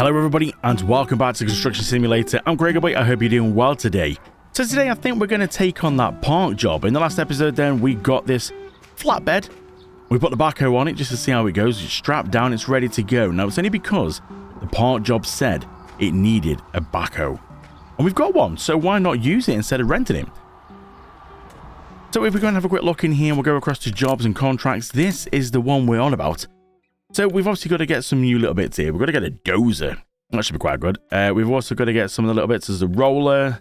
Hello everybody and welcome back to Construction Simulator. I'm Gregory. I hope you're doing well today. So today I think we're going to take on that park job. In the last episode then we got this flatbed. We put the backhoe on it just to see how it goes. It's strapped down, it's ready to go. Now it's only because the park job said it needed a backhoe. And we've got one, so why not use it instead of renting it? So if we're going to have a quick look in here, we'll go across to jobs and contracts. This is the one we're on about. So we've obviously got to get some new little bits here. We've got to get a dozer. That should be quite good. We've also got to get some of the little bits as a roller.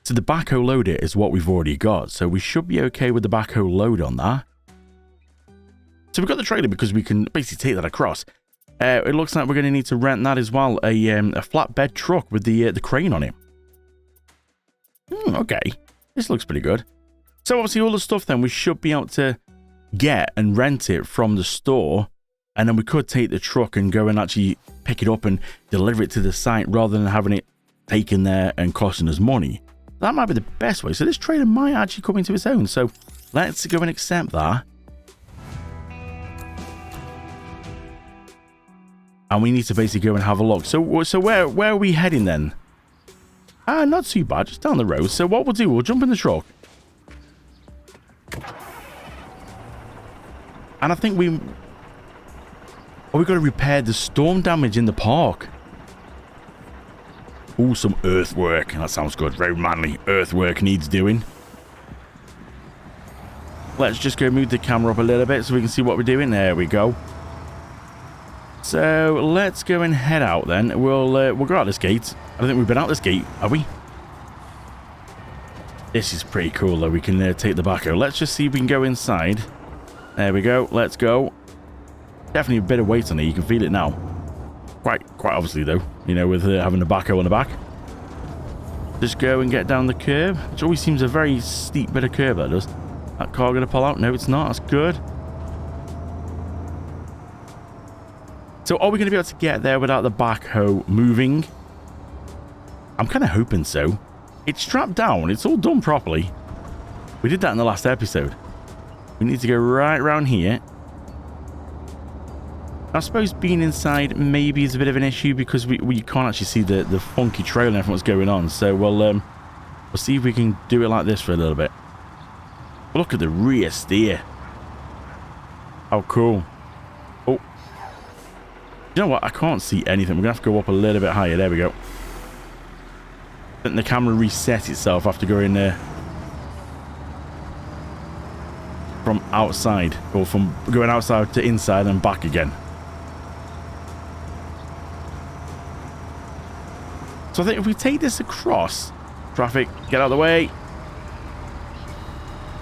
So the backhoe loader is what we've already got. So we should be okay with the backhoe load on that. So we've got the trailer because we can basically take that across. It looks like we're going to need to rent that as well. A flatbed truck with the crane on it. Okay. This looks pretty good. So obviously all the stuff then we should be able to get and rent it from the store. And then we could take the truck and go and actually pick it up and deliver it to the site rather than having it taken there and costing us money. That might be the best way. So this trailer might actually come into its own. So let's go and accept that. And we need to basically go and have a look. So where are we heading then? Not too bad. Just down the road. So what we'll do, we'll jump in the truck. And I think we've got to repair the storm damage in the park. Ooh, some earthwork. That sounds good. Very manly. Earthwork needs doing. Let's just go move the camera up a little bit so we can see what we're doing. There we go. So let's go and head out then. We'll go out this gate. I don't think we've been out this gate, have we? This is pretty cool though. We can take the backhoe. Let's just see if we can go inside. There we go. Let's go. Definitely a bit of weight on it. You can feel it now. Quite obviously though. You know, with having the backhoe on the back. Just go and get down the curb. Which always seems a very steep bit of curb, that does. That car going to pull out? No, it's not. That's good. So are we going to be able to get there without the backhoe moving? I'm kind of hoping so. It's strapped down. It's all done properly. We did that in the last episode. We need to go right around here. I suppose being inside maybe is a bit of an issue because we can't actually see the funky trail and everything that's going on. So we'll see if we can do it like this for a little bit. Look at the rear steer. How cool. Oh. You know what? I can't see anything. We're going to have to go up a little bit higher. There we go. I think the camera reset itself after going from outside. Or from going outside to inside and back again. So I think if we take this across, traffic, get out of the way.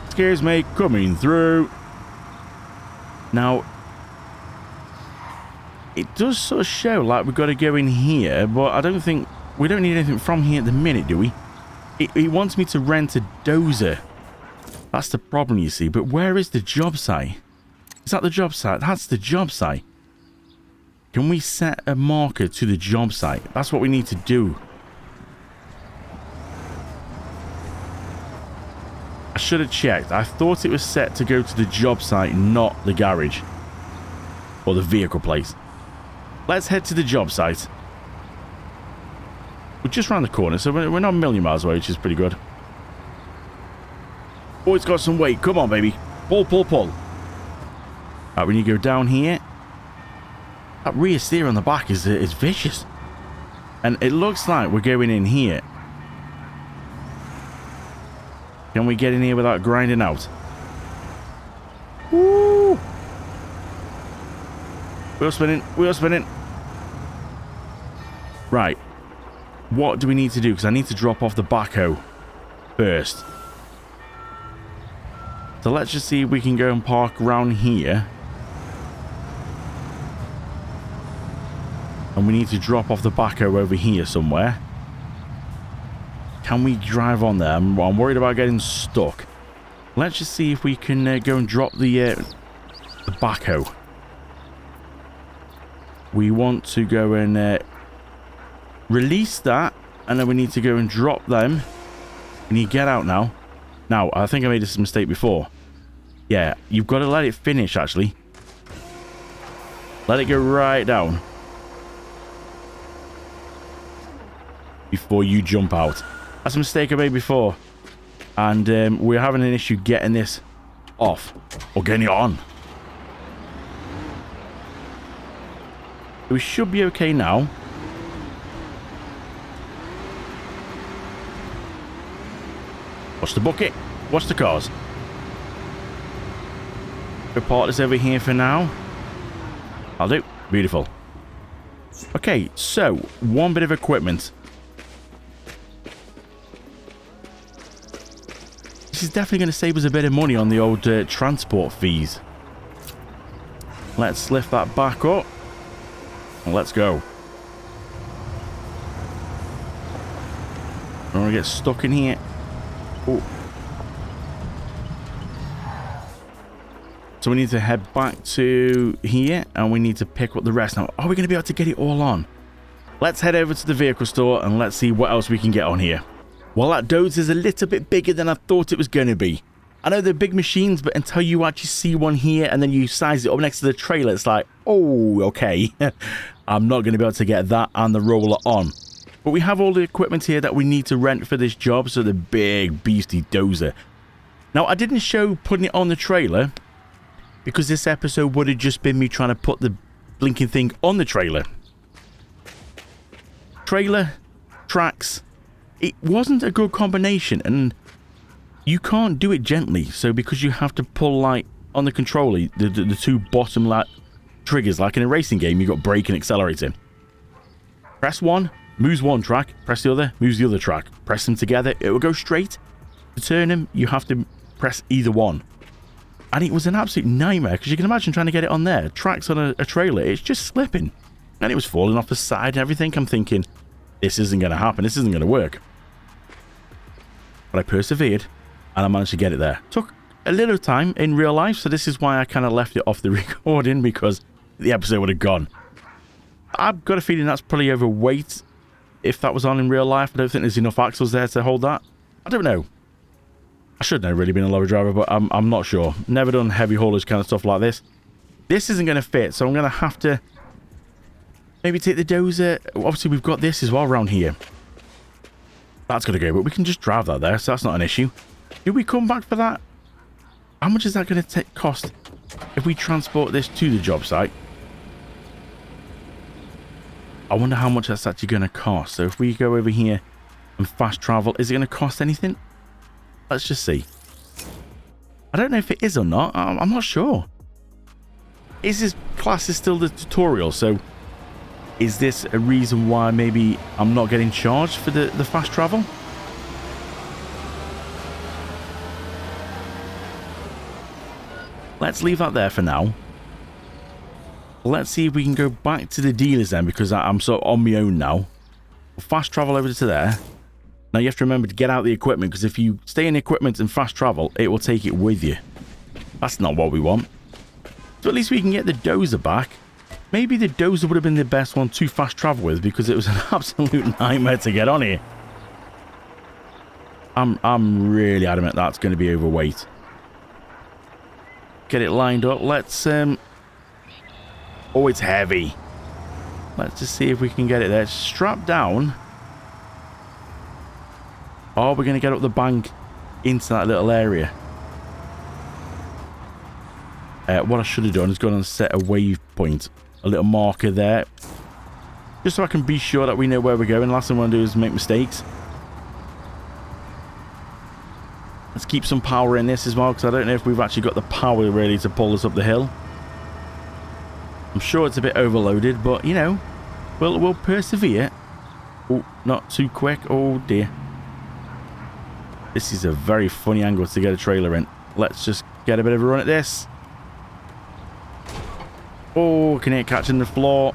Excuse me, coming through. Now, it does sort of show like we've got to go in here, but I don't think, we don't need anything from here at the minute, do we? It wants me to rent a dozer. That's the problem, you see. But where is the job site? Is that the job site? That's the job site. Can we set a marker to the job site? That's what we need to do. I should have checked. I thought it was set to go to the job site, not the garage. Or the vehicle place. Let's head to the job site. We're just around the corner, so we're not a million miles away, which is pretty good. Oh, it's got some weight. Come on, baby. Pull, pull, pull. Right, we need to go down here. That rear steer on the back is vicious. And it looks like we're going in here. Can we get in here without grinding out? Woo! Wheel spinning, wheel spinning. Right. What do we need to do? Because I need to drop off the backhoe first. So let's just see if we can go and park around here. And we need to drop off the backhoe over here somewhere. Can we drive on there? I'm worried about getting stuck. Let's just see if we can go and drop the backhoe. We want to go and release that. And then we need to go and drop them. Can you get out now? Now, I think I made this mistake before. Yeah, you've got to let it finish, actually. Let it go right down. before you jump out. That's a mistake I made before. And we're having an issue getting this off. Or getting it on. We should be okay now. Watch the bucket. Watch the cars. We'll park this over here for now. I'll do. Beautiful. Okay, so one bit of equipment. This is definitely going to save us a bit of money on the old transport fees. Let's lift that back up. And let's go. I don't want to get stuck in here. Oh. So we need to head back to here and we need to pick up the rest. Now, are we going to be able to get it all on? Let's head over to the vehicle store and let's see what else we can get on here. Well, that Dozer is a little bit bigger than I thought it was going to be. I know they're big machines, but until you actually see one here and then you size it up next to the trailer, it's like, oh, okay. I'm not going to be able to get that and the roller on. But we have all the equipment here that we need to rent for this job, so the big beastie Dozer. Now, I didn't show putting it on the trailer because this episode would have just been me trying to put the blinking thing on the trailer. Trailer, tracks, it wasn't a good combination, and you can't do it gently. So because you have to pull, like, on the controller, the two bottom like triggers, like in a racing game, you got brake and accelerator. Press one, moves one track. Press the other, moves the other track. Press them together, it will go straight. To turn them, you have to press either one. And it was an absolute nightmare, because you can imagine trying to get it on there. Tracks on a trailer, it's just slipping. And it was falling off the side and everything. I'm thinking, this isn't going to happen. This isn't going to work. But I persevered, and I managed to get it there. Took a little time in real life, so this is why I kind of left it off the recording, because the episode would have gone. I've got a feeling that's probably overweight. If that was on in real life, I don't think there's enough axles there to hold that. I don't know. I should have really been a lorry driver, but I'm not sure. Never done heavy haulage kind of stuff like this. This isn't going to fit, so I'm going to have to maybe take the Dozer. Obviously, we've got this as well around here. That's going to go, but we can just drive that there, so that's not an issue. Do we come back for that? How much is that going to cost if we transport this to the job site? I wonder how much that's actually going to cost. So if we go over here and fast travel, is it going to cost anything? Let's just see. I don't know if it is or not. I'm not sure. Is this class is still the tutorial? So is this a reason why maybe I'm not getting charged for the fast travel? Let's leave that there for now. Let's see if we can go back to the dealers then, because I'm sort of on my own now. We'll fast travel over to there. Now you have to remember to get out the equipment, because if you stay in equipment and fast travel, it will take it with you. That's not what we want. So at least we can get the Dozer back. Maybe the Dozer would have been the best one to fast travel with, because it was an absolute nightmare to get on here. I'm really adamant that's going to be overweight. Get it lined up. Let's oh, it's heavy. Let's just see if we can get it there. Strapped down. Oh, we're going to get up the bank into that little area. What I should have done is gone and set a waypoint. A little marker there. Just so I can be sure that we know where we're going. Last thing I want to do is make mistakes. Let's keep some power in this as well, because I don't know if we've actually got the power really to pull us up the hill. I'm sure it's a bit overloaded, but, you know, we'll persevere. Oh, not too quick. Oh, dear. This is a very funny angle to get a trailer in. Let's just get a bit of a run at this. Oh, can it catch in the floor?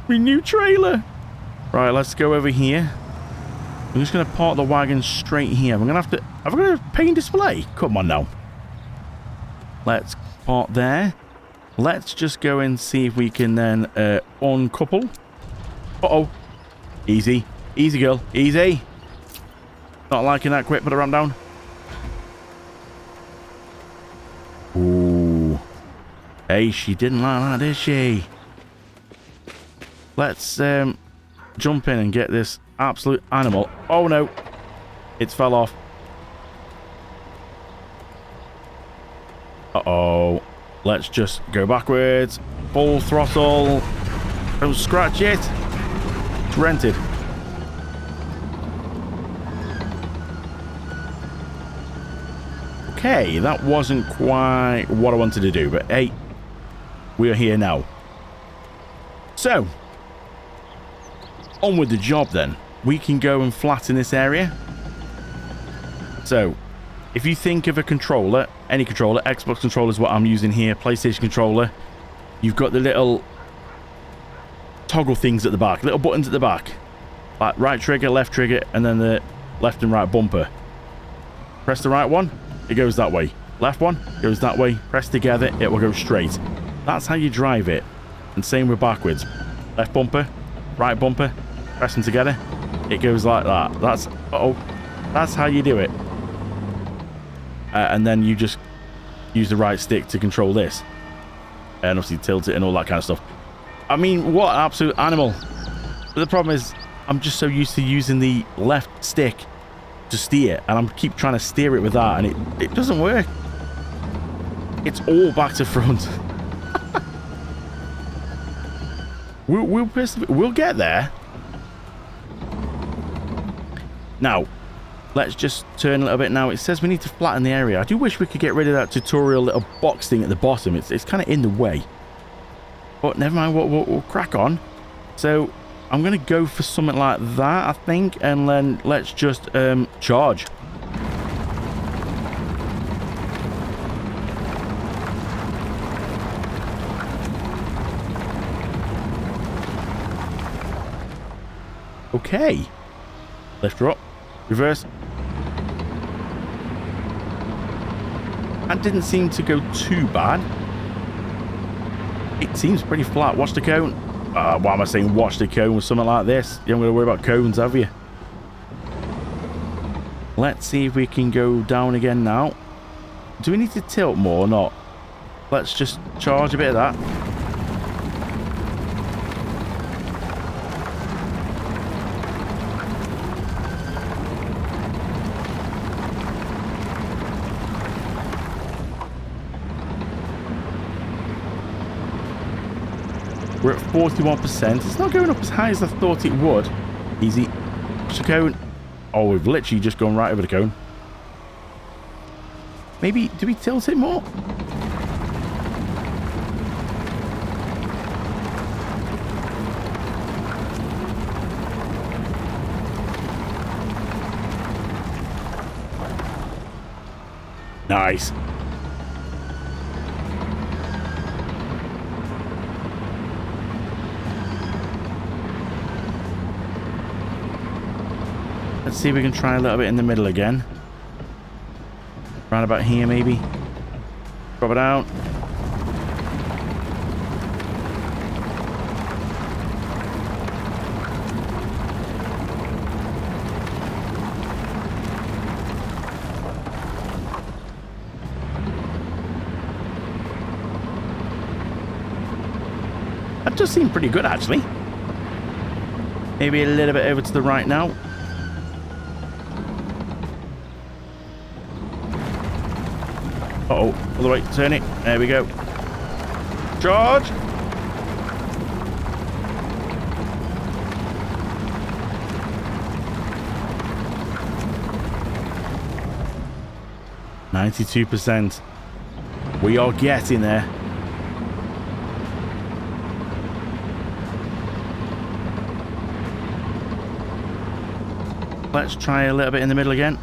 My new trailer. Right, let's go over here. I'm just going to park the wagon straight here. I'm going to have to... Have I got a paint display? Come on now. Let's park there. Let's just go and see if we can then uncouple. Uh-oh. Easy. Easy, girl. Easy. Not liking that. Quick, put the ramp down. Ooh. Hey, she didn't like that, did she? Let's jump in and get this Absolute animal. Oh, no. It's fell off. Uh-oh. Let's just go backwards. Full throttle. Don't scratch it. It's rented. Okay, that wasn't quite what I wanted to do, but hey, we are here now. So, on with the job then. We can go and flatten this area. So, if you think of a controller, any controller, Xbox controller is what I'm using here, PlayStation controller, you've got the little toggle things at the back, little buttons at the back. Like right trigger, left trigger, and then the left and right bumper. Press the right one, it goes that way. Left one, goes that way. Press together, it will go straight. That's how you drive it. And same with backwards. Left bumper, right bumper, press them together, it goes like that. That's how you do it. And then you just use the right stick to control this. And obviously tilt it and all that kind of stuff. I mean, what an absolute animal. But the problem is, I'm just so used to using the left stick to steer. And I'm keep trying to steer it with that. And it doesn't work. It's all back to front. We'll get there. Now, let's just turn a little bit now. It says we need to flatten the area. I do wish we could get rid of that tutorial little box thing at the bottom. It's kind of in the way. But never mind, we'll crack on. So, I'm going to go for something like that, I think. And then let's just charge. Okay. Lift her up. Reverse. That didn't seem to go too bad. It seems pretty flat. Watch the cone. Why am I saying watch the cone with something like this? You haven't got to worry about cones, have you? Let's see if we can go down again now. Do we need to tilt more or not? Let's just charge a bit of that. We're at 41%. It's not going up as high as I thought it would. Easy. Push the cone. Oh, we've literally just gone right over the cone. Maybe, do we tilt it more? Nice. Let's see if we can try a little bit in the middle again. Right about here, maybe. Drop it out. That does seem pretty good, actually. Maybe a little bit over to the right now. Uh-oh, all the way, turn it. There we go. Charge! %. We are getting there. Let's try a little bit in the middle again.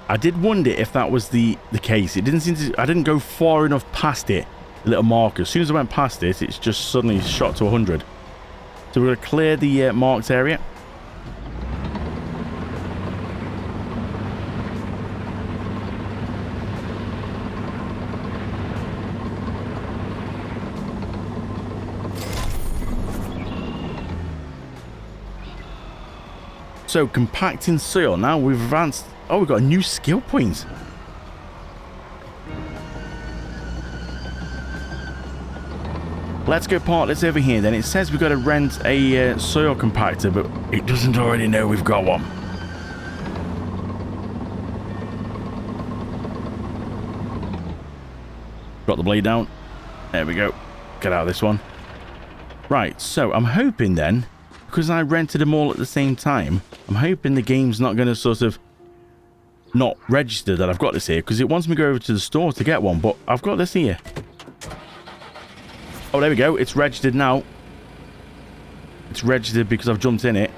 I did wonder if that was the case. It didn't seem to... I didn't go far enough past it, the little marker. As soon as I went past it, it's just suddenly shot to 100. So we're going to clear the marked area. So, compacting soil. Now we've advanced. Oh, we've got a new skill point. Let's go park this over here then. It says we've got to rent a soil compactor, but it doesn't already know we've got one. Got the blade down. There we go. Get out of this one. Right, so I'm hoping then, because I rented them all at the same time, I'm hoping the game's not going to sort of not register that I've got this here, because it wants me to go over to the store to get one, but I've got this here. Oh, there we go. It's registered now. It's registered because I've jumped in it.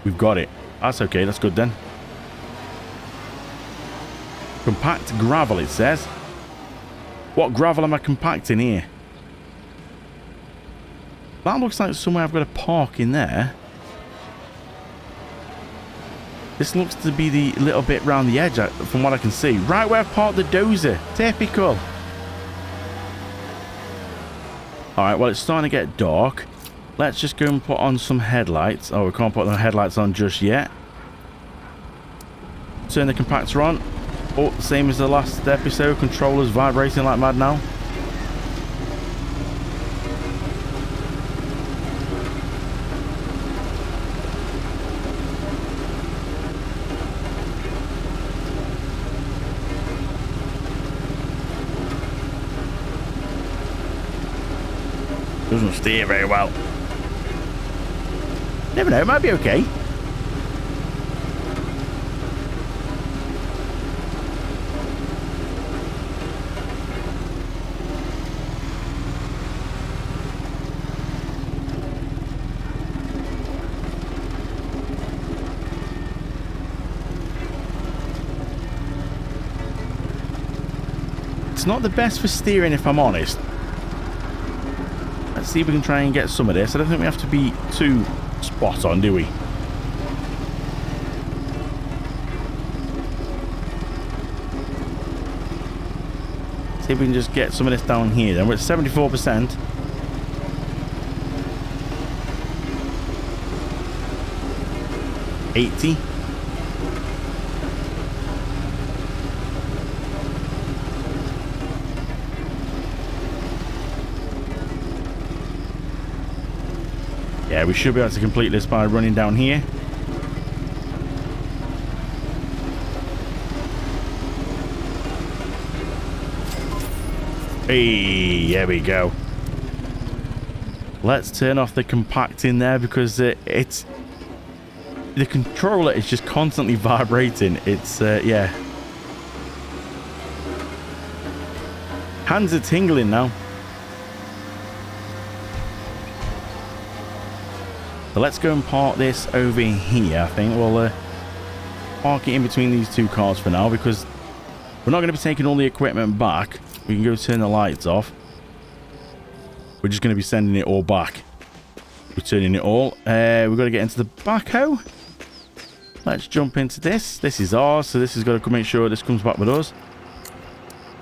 We've got it. That's okay. That's good then. Compact gravel, it says. What gravel am I compacting here? That looks like somewhere I've got to park in there. This looks to be the little bit round the edge from what I can see. Right where I've parked the dozer. Typical. Alright, well, it's starting to get dark. Let's just go and put on some headlights. Oh, we can't put the headlights on just yet. Turn the compactor on. Oh, same as the last episode. Controllers vibrating like mad now. Doesn't steer very well. Never know, it might be okay. It's not the best for steering, if I'm honest. Let's see if we can try and get some of this. I don't think we have to be too spot on, do we? See if we can just get some of this down here. Then we're at 74%. $80. Yeah, we should be able to complete this by running down here. Hey, there we go. Let's turn off the compacting there because it's... The controller is just constantly vibrating. It's, yeah. Hands are tingling now. So let's go and park this over here. I think we'll park it in between these two cars for now because we're not going to be taking all the equipment back. We can go turn the lights off. We're just going to be sending it all back. Returning it all. We've got to get into the backhoe. Let's jump into this. This is ours, so this has got to make sure this comes back with us.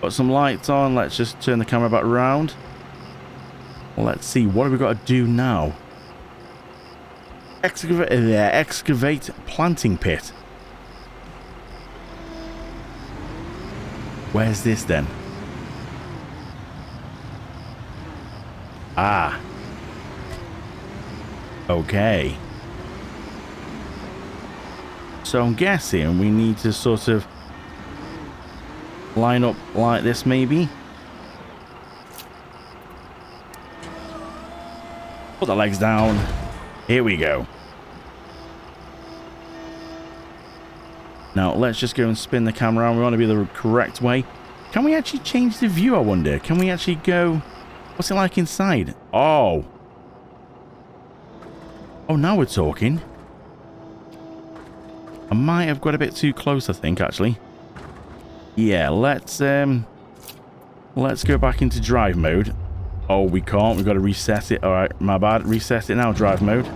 Got some lights on. Let's just turn the camera back around. Let's see. What have we got to do now? Excavate planting pit. Where's this then? Ah. Okay. So I'm guessing we need to sort of line up like this maybe. Put the legs down. Here we go. Now, let's just go and spin the camera around. We want to be the correct way. Can we actually change the view, I wonder? Can we actually go... What's it like inside? Oh. Oh, now we're talking. I might have got a bit too close, I think, actually. Yeah, let's go back into drive mode. Oh, we can't. We've got to reset it. All right, my bad. Reset it now, drive mode.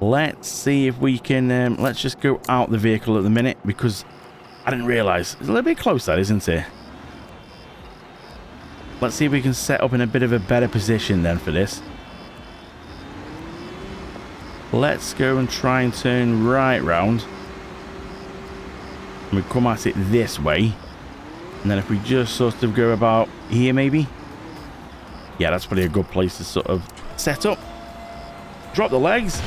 Let's see if we can... let's just go out the vehicle at the minute because I didn't realise. It's a little bit close, that, isn't it? Let's see if we can set up in a bit of a better position then for this. let's go and try and turn right round. And we come at it this way. And then if we just sort of go about here maybe. Yeah, that's probably a good place to sort of set up. Drop the legs.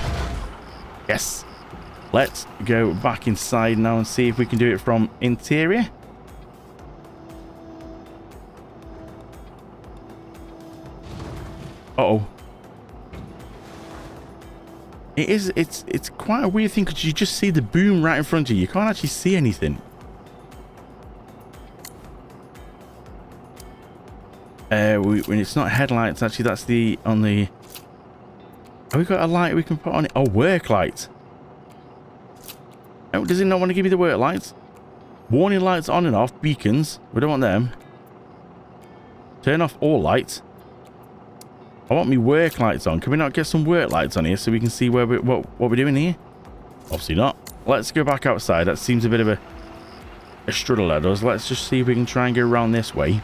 Yes. Let's go back inside now and see if we can do it from interior. Uh-oh. It's quite a weird thing because you just see the boom right in front of you. You can't actually see anything. When it's not headlights, actually, that's the on the. Have we got a light we can put on it? Oh, work light. Oh, does it not want to give you the work lights? Warning lights on and off, beacons. We don't want them. Turn off all lights. I want me work lights on. Can we not get some work lights on here so we can see where what we're doing here? Obviously not. Let's go back outside. That seems a bit of a struggle at us. Let's just see if we can try and go around this way.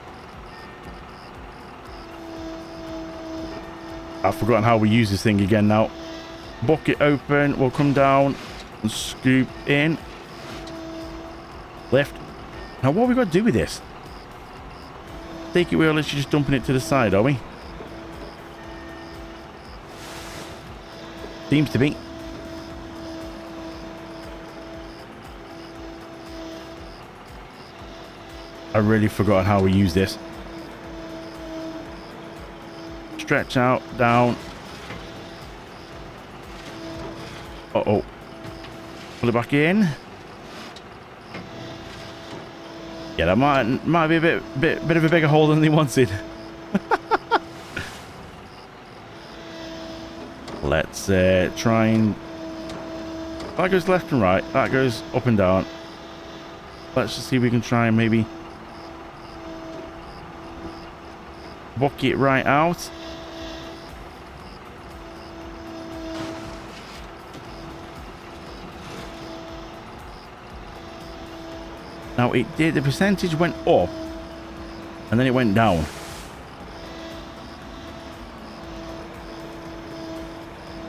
I've forgotten how we use this thing again now. Bucket open. We'll come down and scoop in. Lift. Now what have we got to do with this? Take it, we're literally just dumping it to the side, are we? Seems to be. I really forgot how we use this. Stretch out, down. Uh-oh. Pull it back in. Yeah, that might be a bit of a bigger hole than they wanted. Let's try and... That goes left and right. That goes up and down. Let's just see if we can try and maybe... buck it right out. Now it did, the percentage went up and then it went down.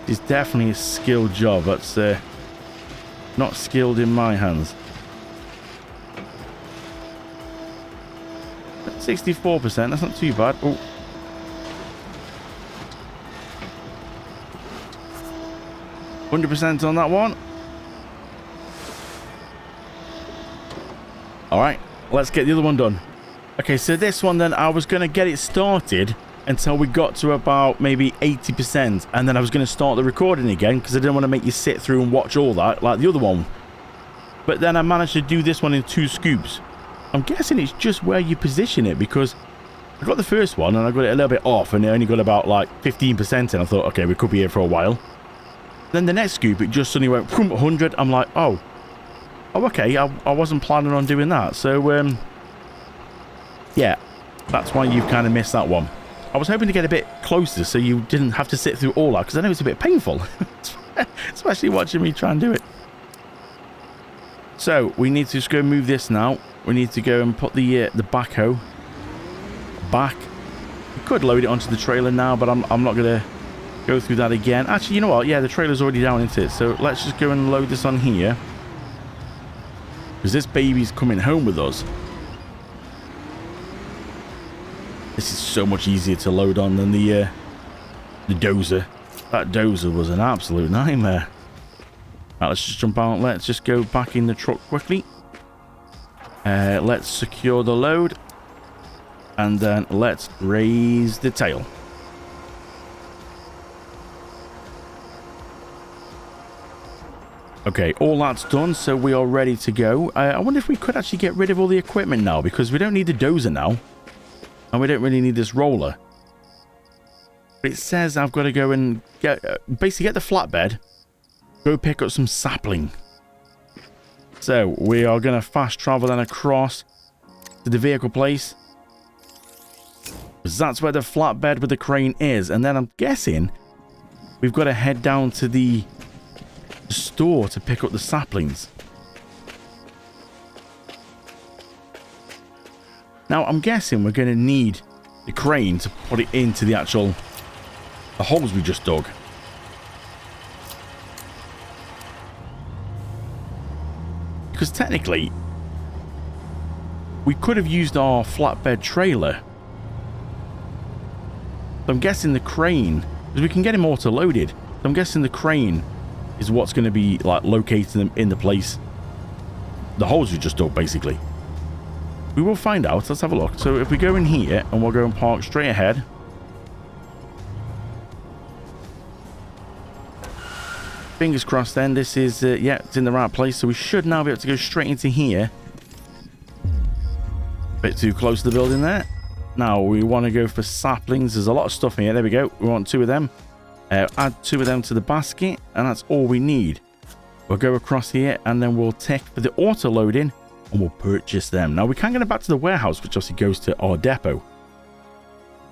It's definitely a skilled job. That's not skilled in my hands. 64%, that's not too bad. Oh. %100% on that one. Alright, let's get the other one done. Okay, so this one then, I was going to get it started until we got to about maybe 80%. And then I was going to start the recording again because I didn't want to make you sit through and watch all that like the other one. But then I managed to do this one in 2 scoops. I'm guessing it's just where you position it because I got the first one and I got it a little bit off and it only got about like 15% and I thought, okay, we could be here for a while. Then the next scoop, it just suddenly went 100. I'm like, oh, okay, I wasn't planning on doing that. So, yeah, that's why you've kind of missed that one. I was hoping to get a bit closer so you didn't have to sit through all that, because I know it's a bit painful, especially watching me try and do it. So, we need to just go move this now. We need to go and put the backhoe back. We could load it onto the trailer now, but I'm not going to go through that again. Actually, you know what? Yeah, the trailer's already down into it. So, let's just go and load this on here. Because this baby's coming home with us. This is so much easier to load on than the dozer. That dozer was an absolute nightmare. Right, let's just jump out. Let's just go back in the truck quickly. Let's secure the load. And then let's raise the tail. Okay, all that's done, so we are ready to go. I wonder if we could actually get rid of all the equipment now, because we don't need the dozer now. And we don't really need this roller. But it says I've got to go and basically get the flatbed, go pick up some sapling. So we are going to fast travel then across to the vehicle place. Because that's where the flatbed with the crane is. And then I'm guessing we've got to head down to the store to pick up the saplings. Now, I'm guessing we're going to need the crane to put it into the holes we just dug. Because technically, we could have used our flatbed trailer. So I'm guessing the crane, because we can get him auto-loaded. So I'm guessing the crane is what's going to be like locating them in the place. The holes we just dug, basically. We will find out. Let's have a look. So if we go in here and we'll go and park straight ahead. Fingers crossed then. This is, yeah, it's in the right place. So we should now be able to go straight into here. Bit too close to the building there. Now we want to go for saplings. There's a lot of stuff here. There we go. We want 2 of them. Add 2 of them to the basket. And that's all we need. We'll go across here and then we'll tick for the auto loading. And we'll purchase them. Now we can get them back to the warehouse, which obviously goes to our depot.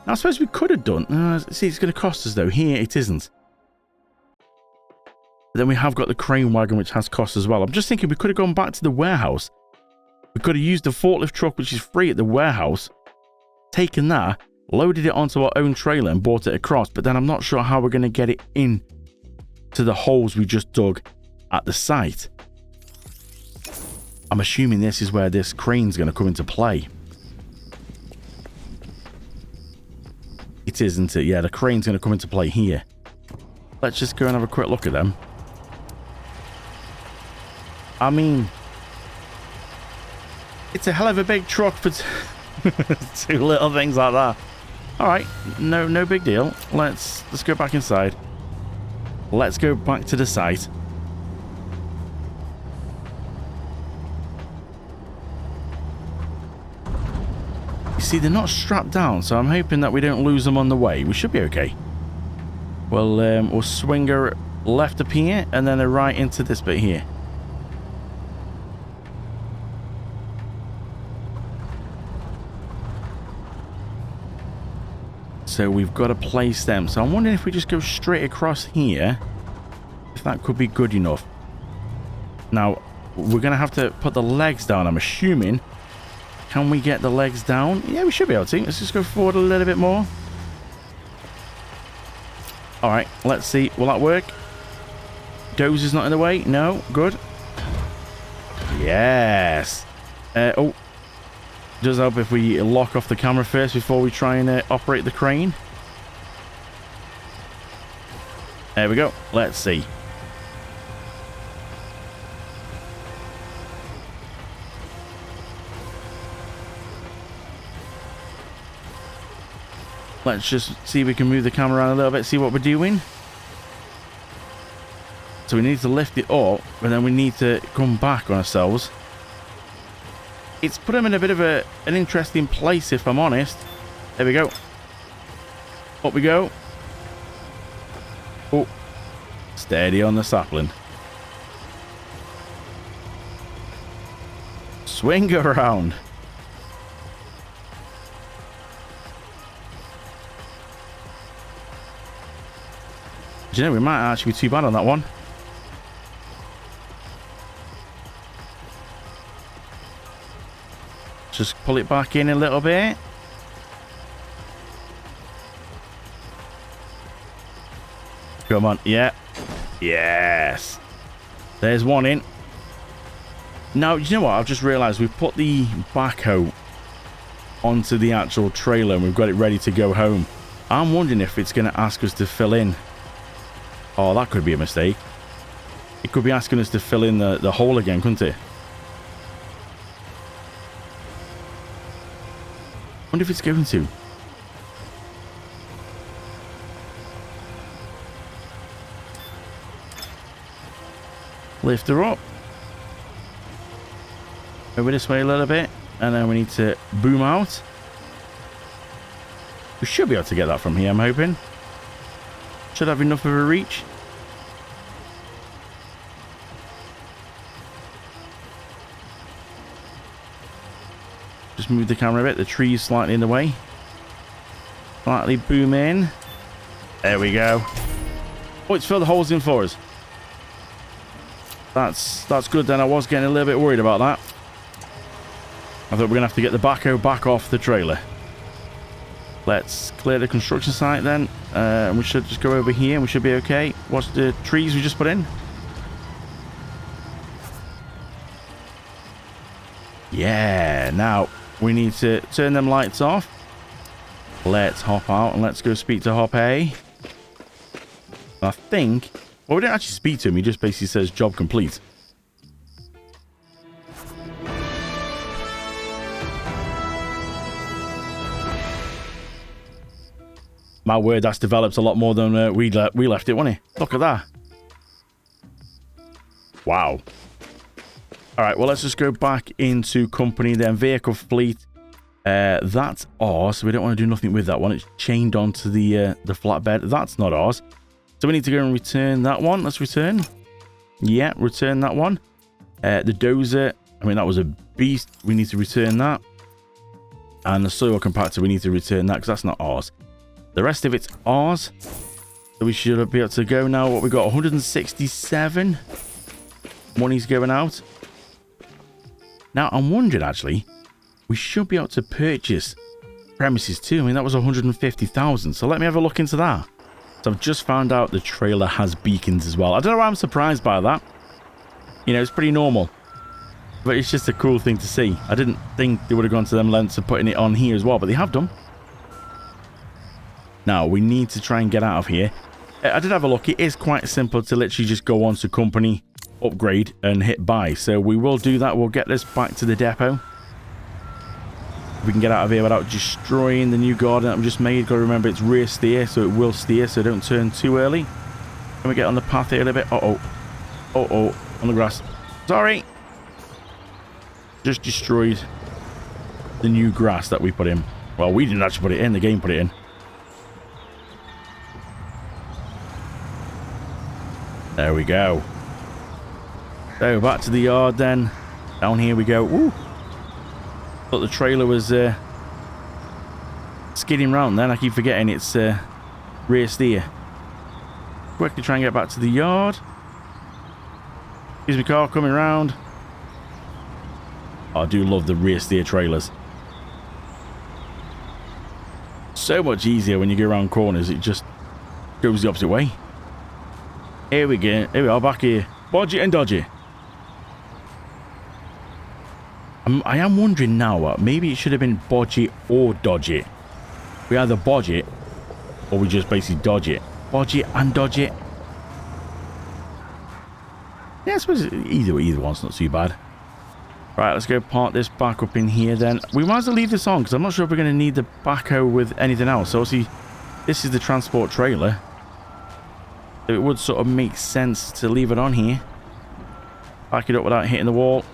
Now I suppose we could have done. See, it's going to cost us though. Here it isn't. But then we have got the crane wagon, which has cost as well. I'm just thinking we could have gone back to the warehouse. We could have used the forklift truck, which is free at the warehouse. Taken that, loaded it onto our own trailer and brought it across. But then I'm not sure how we're going to get it in to the holes we just dug at the site. I'm assuming this is where this crane's going to come into play. It is, isn't it? Yeah, the crane's going to come into play here. Let's just go and have a quick look at them. I mean, it's a hell of a big truck for 2 little things like that. All right, no big deal. Let's go back inside. Let's go back to the site. See, they're not strapped down, so I'm hoping that we don't lose them on the way. We should be okay. We'll swing her left up here and then a right into this bit here. So we've got to place them. So I'm wondering if we just go straight across here, if that could be good enough. Now, we're going to have to put the legs down, I'm assuming. Can we get the legs down? Yeah, we should be able to. Let's just go forward a little bit more. All right, let's see. Will that work? Dozer's not in the way. No, good. Yes. Oh, does help if we lock off the camera first before we try and operate the crane. There we go. Let's see. Let's just see if we can move the camera around a little bit, see what we're doing. So we need to lift it up, and then we need to come back on ourselves. It's put them in a bit of an interesting place, if I'm honest. There we go. Up we go. Oh, steady on the sapling. Swing around. Do you know, we might actually be too bad on that one. Just pull it back in a little bit. Come on, yeah. Yes. There's one in. Now, you know what? I've just realised we've put the backhoe onto the actual trailer and we've got it ready to go home. I'm wondering if it's going to ask us to fill in. Oh, that could be a mistake. It could be asking us to fill in the hole again, couldn't it? Wonder if it's going to. Lift her up. Over this way a little bit. And then we need to boom out. We should be able to get that from here, I'm hoping. Should have enough of a reach. Just move the camera a bit. The tree's slightly in the way. Slightly boom in. There we go. Oh, it's filled the holes in for us. That's good then. I was getting a little bit worried about that. I thought we were going to have to get the backhoe back off the trailer. Let's clear the construction site then. We should just go over here and we should be okay. Watch the trees we just put in. Yeah, now we need to turn them lights off. Let's hop out and let's go speak to Hop A. I think... Well, we don't actually speak to him. He just basically says job complete. My word, that's developed a lot more than we left it, wasn't it? Look at that. Wow. All right, well, let's just go back into company then. Vehicle fleet. That's ours, so we don't want to do nothing with that one. It's chained onto the flatbed. That's not ours. So we need to go and return that one. Let's return. Yeah, return that one. The dozer, I mean, that was a beast. We need to return that. And the soil compactor, we need to return that because that's not ours. The rest of it's ours. So we should be able to go now. What we got? 167. Money's going out. Now, I'm wondering, actually, we should be able to purchase premises too. I mean, that was 150,000. So let me have a look into that. So I've just found out the trailer has beacons as well. I don't know why I'm surprised by that. You know, it's pretty normal. But it's just a cool thing to see. I didn't think they would have gone to them lengths of putting it on here as well, but they have done. Now, we need to try and get out of here. I did have a look. It is quite simple to literally just go on to company, upgrade, and hit buy. So we will do that. We'll get this back to the depot. If we can get out of here without destroying the new garden that I've just made. Got to remember it's rear steer, so it will steer, so don't turn too early. Can we get on the path here a little bit? Uh-oh. Uh-oh. On the grass. Sorry. Just destroyed the new grass that we put in. Well, we didn't actually put it in. The game put it in. There we go. So back to the yard then. Down here we go. Woo! Thought the trailer was skidding round then. I keep forgetting it's rear steer. Quickly try and get back to the yard. Here's my car coming round. Oh, I do love the rear steer trailers. So much easier when you go around corners. It just goes the opposite way. Here we go. Here we are back here. Bodge it and dodge it. I am wondering now, maybe it should have been bodge it or dodge it. We either bodge it or we just basically dodge it. Bodge it and dodge it. Yeah, I suppose either one's not too bad. Right, let's go park this back up in here then. We might as well leave this on because I'm not sure if we're going to need the backhoe with anything else. So obviously, this is the transport trailer. So it would sort of make sense to leave it on here. Back it up without hitting the wall.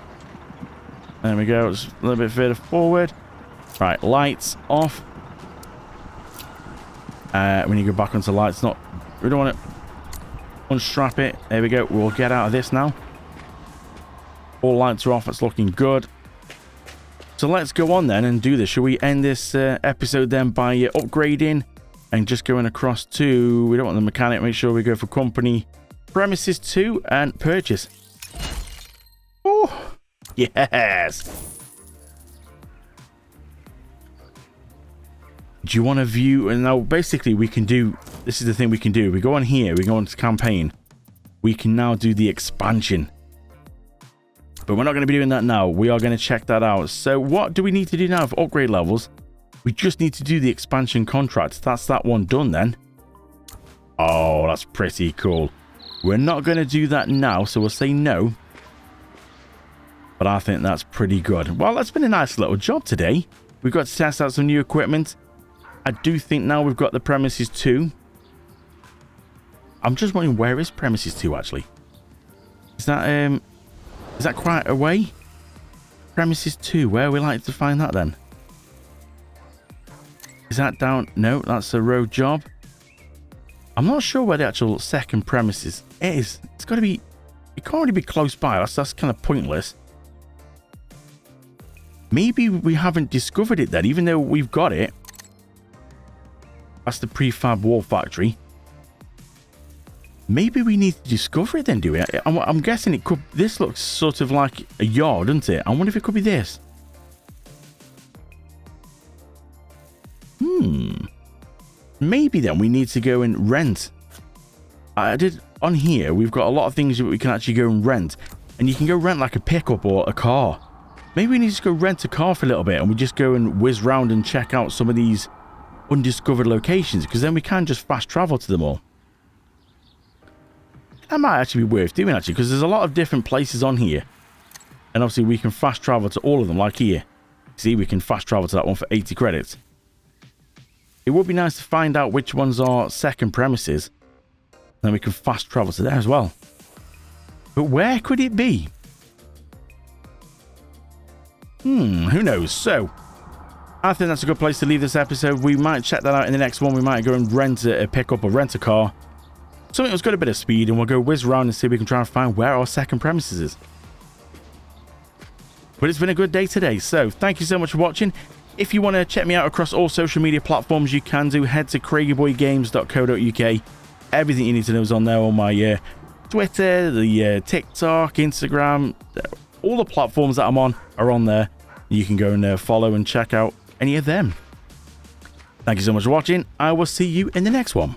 There we go. Just a little bit further forward. Right, lights off. When you go back onto lights, we don't want to unstrap it. There we go. We'll get out of this now. All lights are off. It's looking good. So let's go on then and do this. Shall we end this episode then by upgrading and just going across to... We don't want the mechanic. Make sure we go for company premises 2 and purchase. Oh, yes. Do you want to view? And now basically we can do... This is the thing we can do. We go on here. We go on to campaign. We can now do the expansion. But we're not going to be doing that now. We are going to check that out. So what do we need to do now for upgrade levels? We just need to do the expansion contract. That's that one done then. Oh, that's pretty cool. We're not going to do that now, so we'll say no. But I think that's pretty good. Well, that's been a nice little job today. We've got to test out some new equipment. I do think now we've got the premises 2. I'm just wondering, where is premises 2 actually? Is that quite a way? Premises 2, where we like to find that then? Is that down? No, that's a road job. I'm not sure where the actual second premises is. It's got to be... It can't really be close by. That's kind of pointless. Maybe we haven't discovered it then, even though we've got it. That's the prefab wall factory. Maybe we need to discover it then, do we? I'm guessing it could... This looks sort of like a yard, doesn't it? I wonder if it could be this. Maybe then we need to go and rent. On here, we've got a lot of things that we can actually go and rent. And you can go rent like a pickup or a car. Maybe we need to go rent a car for a little bit and we just go and whiz round and check out some of these undiscovered locations, because then we can just fast travel to them all. That might actually be worth doing, actually, because there's a lot of different places on here. And obviously we can fast travel to all of them, like here. See, we can fast travel to that one for 80 credits. It would be nice to find out which ones are second premises. Then we can fast travel to there as well. But where could it be? Who knows? So, I think that's a good place to leave this episode. We might check that out in the next one. We might go and pick up or rent a car. Something that's got a bit of speed, and we'll go whiz around and see if we can try and find where our second premises is. But it's been a good day today, so thank you so much for watching. If you want to check me out across all social media platforms, you can do. Head to craigyboygames.co.uk. Everything you need to know is on there. On my Twitter, the TikTok, Instagram, all the platforms that I'm on are on there. You can go and follow and check out any of them. Thank you so much for watching. I will see you in the next one.